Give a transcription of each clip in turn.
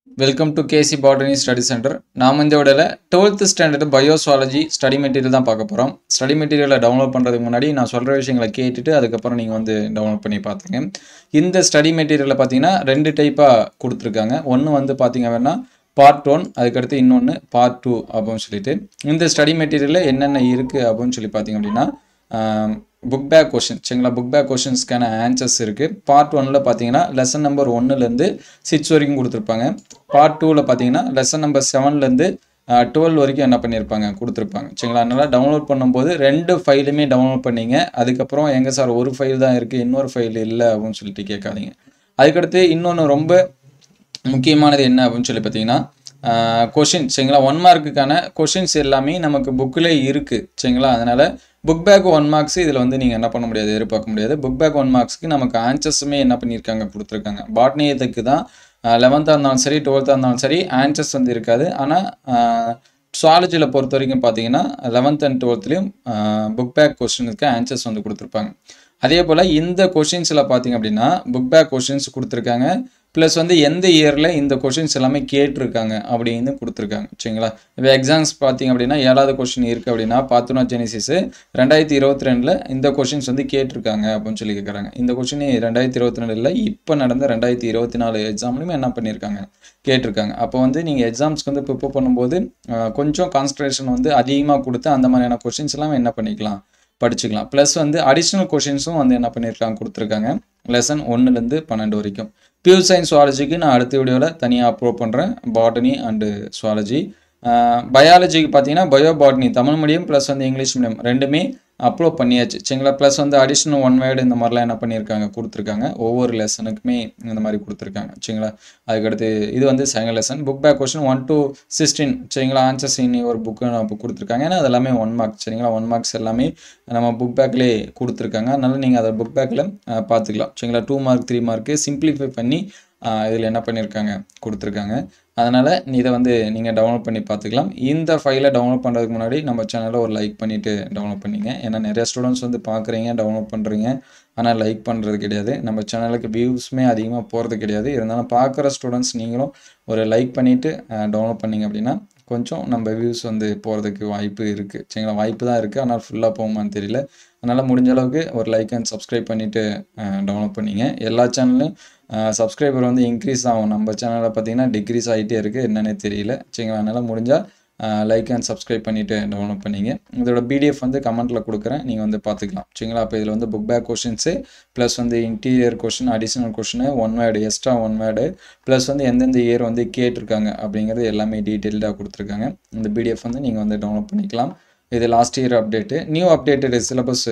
Welcome to KC botany study centre. நாம் இந்த விடல 12th ஸ்டாண்டர்ட் பயோசுவாலஜி ஸ்டடி மெட்டீரியல் தான் பார்க்க போகிறோம். ஸ்டடி மெட்டீரியலை டவுன்லோட் பண்ணுறதுக்கு முன்னாடி நான் சொல்கிற விஷயங்களை கேட்டுட்டு அதுக்கப்புறம் நீங்கள் வந்து டவுன்லோட் பண்ணி பார்த்துங்க. இந்த ஸ்டடி மெட்டீரியலில் பார்த்தீங்கன்னா 2 டைப்பாக கொடுத்துருக்காங்க. ஒன்று வந்து பார்த்தீங்க அப்படின்னா பார்ட் 1, அதுக்கடுத்து இன்னொன்று பார்ட் 2 அப்படின்னு சொல்லிட்டு. இந்த ஸ்டடி மெட்டீரியலில் என்னென்ன இருக்குது அப்படின்னு சொல்லி பார்த்தீங்க அப்படின்னா புக் பேக் கொஷின் சரிங்களா, புக் பேக் கொஷின்ஸ்க்கான ஆன்சர்ஸ் இருக்குது. பார்ட் 1ல் பார்த்தீங்கன்னா லெசன் நம்பர் 1லேருந்து 6 வரைக்கும் கொடுத்துருப்பாங்க. பார்ட் 2ல் பார்த்தீங்கன்னா லெசன் நம்பர் 7லேருந்து 12 வரைக்கும் என்ன பண்ணியிருப்பாங்க கொடுத்துருப்பாங்க சரிங்களா. அதனால் டவுன்லோட் பண்ணும்போது 2 ஃபைலுமே டவுன்லோட் பண்ணிங்க. அதுக்கப்புறம் எங்கே சார் ஒரு ஃபைல் தான் இருக்குது இன்னொரு ஃபைல் இல்லை அப்படின்னு சொல்லிட்டு கேட்காதீங்க. அதுக்கடுத்து இன்னொன்று ரொம்ப முக்கியமானது என்ன அப்படின்னு சொல்லி பார்த்தீங்கன்னா கொஷின் சரிங்களா, 1 மார்க்குக்கான கொஷின்ஸ் எல்லாமே நமக்கு புக்கில் இருக்குது சரிங்களா. அதனால் புக் பேக் 1 மார்க்ஸ் இதில் வந்து நீங்கள் என்ன பண்ண முடியாது, எதிர்பார்க்க முடியாது. புக் பேக் 1 மார்க்ஸ்க்கு நமக்கு ஆன்சர்ஸுமே என்ன பண்ணியிருக்காங்க கொடுத்துருக்காங்க. பாட்னியத்துக்கு தான் 11th இருந்தாலும் சரி 12th இருந்தாலும் சரி ஆன்சர்ஸ் வந்து இருக்காது. ஆனால் சுவாலஜியில் பொறுத்த வரைக்கும் பார்த்தீங்கன்னா 11th and 12thலையும் புக் பேக் கொஸ்டினுக்கு ஆன்சர்ஸ் வந்து கொடுத்துருப்பாங்க. அதே போல் இந்த கொஷின்ஸில் பார்த்தீங்க அப்படின்னா புக் பேக் கொஷின்ஸ் கொடுத்துருக்காங்க, ப்ளஸ் வந்து எந்த இயரில் இந்த கொஷின்ஸ் எல்லாமே கேட்டிருக்காங்க அப்படின்னு கொடுத்துருக்காங்க சரிங்களா. இப்போ எக்ஸாம்ஸ் பார்த்தீங்க அப்படின்னா 7வது கொஷின் இருக்குது அப்படின்னா பார்த்தினோஜெனிசிஸ் 2022ல் இந்த கொஷின்ஸ் வந்து கேட்டிருக்காங்க அப்படின்னு சொல்லி கேட்குறாங்க. இந்த கொஷின் 2022 இப்போ நடந்த 2024 எக்ஸாம்லையும் என்ன பண்ணியிருக்காங்க கேட்டிருக்காங்க. அப்போ வந்து நீங்கள் எக்ஸாம்ஸ்க்கு வந்து ப்ரிப்பேர் பண்ணும்போது கொஞ்சம் கான்சன்ட்ரேஷன் வந்து அதிகமாக கொடுத்து அந்த மாதிரியான கொஷின்ஸ் எல்லாம் என்ன பண்ணிக்கலாம் படிச்சுக்கலாம். ப்ளஸ் வந்து அடிஷ்னல் கொஷின்ஸும் வந்து என்ன பண்ணியிருக்காங்க கொடுத்துருக்காங்க லெசன் 1லேருந்து 12 வரைக்கும். பியூர் சயின்ஸ் சுவாலஜிக்கு நான் அடுத்த வீடியோவில் தனியாக அப்லோட் பண்ணுறேன், பாட்டனி அண்டு சுவாலஜி. பயாலஜிக்கு பார்த்தீங்கன்னா bio botany Tamil medium plus வந்து இங்கிலீஷ் மீடியம் ரெண்டுமே அப்லோட் பண்ணியாச்சு சரிங்களா. ப்ளஸ் வந்து அடிஷ்னல் 1 வேர்டு இந்த மாதிரிலாம் என்ன பண்ணியிருக்காங்க கொடுத்துருக்காங்க. ஒவ்வொரு லெசனுக்குமே இந்த மாதிரி கொடுத்துருக்காங்க சரிங்களா. அதுக்கடுத்து இது வந்து second lesson. Book back question 1 to 16 சரிங்களா. ஆன்சர்ஸ் இனி ஒரு புக்கு நம்ம கொடுத்துருக்காங்க. ஏன்னா அது எல்லாமே 1 மார்க் சரிங்களா. 1 மார்க்ஸ் எல்லாமே நம்ம புக் பேக்லேயே கொடுத்துருக்காங்க. அதனால நீங்கள் அதை புக் பேக்கில் பார்த்துக்கலாம் சரிங்களா. 2 மார்க் 3 மார்க்கு சிம்பிளிஃபை பண்ணி இதில் என்ன பண்ணியிருக்காங்க கொடுத்துருக்காங்க. அதனால் இதை வந்து நீங்கள் டவுன்லோட் பண்ணி பார்த்துக்கலாம். இந்த ஃபைலை டவுன்லோட் பண்ணுறதுக்கு முன்னாடி நம்ம சேனலை ஒரு லைக் பண்ணிவிட்டு டவுன்லோட் பண்ணிங்க. ஏன்னா நிறைய ஸ்டூடெண்ட்ஸ் வந்து பார்க்குறீங்க, டவுன்லோட் பண்ணுறீங்க, ஆனால் லைக் பண்ணுறது கிடையாது. நம்ம சேனலுக்கு வியூஸுமே அதிகமாக போகிறது கிடையாது. இருந்தாலும் பார்க்குற ஸ்டூடெண்ட்ஸ் நீங்களும் ஒரு லைக் பண்ணிவிட்டு டவுன்லோட் பண்ணிங்க அப்படின்னா கொஞ்சம் நம்ம வியூஸ் வந்து போகிறதுக்கு வாய்ப்பு இருக்குது சரிங்களா. வாய்ப்பு தான் இருக்குது, ஆனால் ஃபுல்லாக போகுமான்னு தெரியல. அதனால் முடிஞ்ச அளவுக்கு ஒரு லைக் அண்ட் சப்ஸ்கிரைப் பண்ணிவிட்டு டவுன்லோட் பண்ணிங்க. எல்லா சேனல்லையும் சப்ஸ்கிரைபர் வந்து இன்க்ரீஸ் ஆகும். நம்ம சேனலில் பார்த்தீங்கன்னா டிக்ரீஸ் ஆகிட்டே இருக்குது, என்னன்னே தெரியல சரிங்களா. அதனால் முடிஞ்சால் லைக் அண்ட் சப்ஸ்கிரைப் பண்ணிவிட்டு டவுன்லோட் பண்ணிங்க. இதோட பிடிஎஃப் வந்து கமெண்ட்டில் கொடுக்குறேன், நீங்கள் வந்து பார்த்துக்கலாம் சரிங்களா. அப்போ இதில் வந்து புக் பேக் கொஷின்ஸு ப்ளஸ் வந்து interior question, additional question, 1 word extra 1 word plus வந்து எந்தெந்த இயர் வந்து கேட்டிருக்காங்க அப்படிங்கிறது எல்லாமே டீட்டெயில்டாக கொடுத்துருக்காங்க. இந்த பிடிஎஃப் வந்து நீங்கள் வந்து டவுன்லோட் பண்ணிக்கலாம். இது last year update. New updated syllabus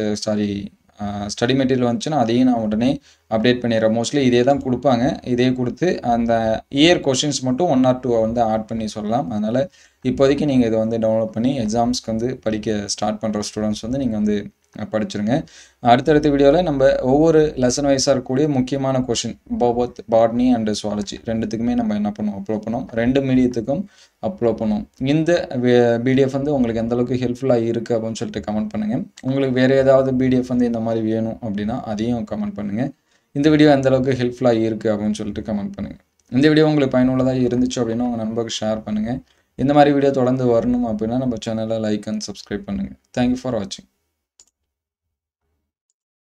study material வந்துச்சுன்னா அதையும் நான் உடனே அப்டேட் பண்ணிடுறேன். மோஸ்ட்லி இதே தான் கொடுப்பாங்க. இதே கொடுத்து அந்த இயர் கொஷின்ஸ் மட்டும் 1 or 2 வந்து ஆட் பண்ணி சொல்லலாம். அதனால் இப்போதைக்கு நீங்கள் இதை வந்து டவுன்லோட் பண்ணி எக்ஸாம்ஸ்க்கு வந்து படிக்க ஸ்டார்ட் பண்ணுற ஸ்டூடெண்ட்ஸ் வந்து நீங்கள் வந்து படிச்சுருங்க. அடுத்தடுத்த வீடியோவில் நம்ம ஒவ்வொரு லெசன் வைஸாக இருக்கக்கூடிய முக்கியமான question both botany and zoology ரெண்டுத்துக்குமே நம்ம என்ன பண்ணுவோம் அப்லோட் பண்ணுவோம். 2 மீடியத்துக்கும் அப்லோட் பண்ணுவோம். இந்த பிடிஎஃப் வந்து உங்களுக்கு எந்தளவுக்கு ஹெல்ப்ஃபுல்லாக இருக்குது அப்படின்னு சொல்லிட்டு கமெண்ட் பண்ணுங்கள். உங்களுக்கு வேறு ஏதாவது பிடிஎஃப் வந்து இந்த மாதிரி வேணும் அப்படின்னா அதையும் கமெண்ட் பண்ணுங்கள். இந்த வீடியோ எந்தளவுக்கு ஹெல்ப்ஃபுல்லாக இருக்குது அப்படின்னு சொல்லிட்டு கமெண்ட் பண்ணுங்கள். இந்த வீடியோ உங்களுக்கு பயனுள்ளதாக இருந்துச்சு அப்படின்னா உங்கள் நண்பருக்கு ஷேர் பண்ணுங்கள். இந்த மாதிரி வீடியோ தொடர்ந்து வரணும் அப்படின்னா நம்ம சேனலை லைக் அண்ட் சப்ஸ்கிரைப் பண்ணுங்கள். தேங்க்யூ ஃபார் வாட்சிங்.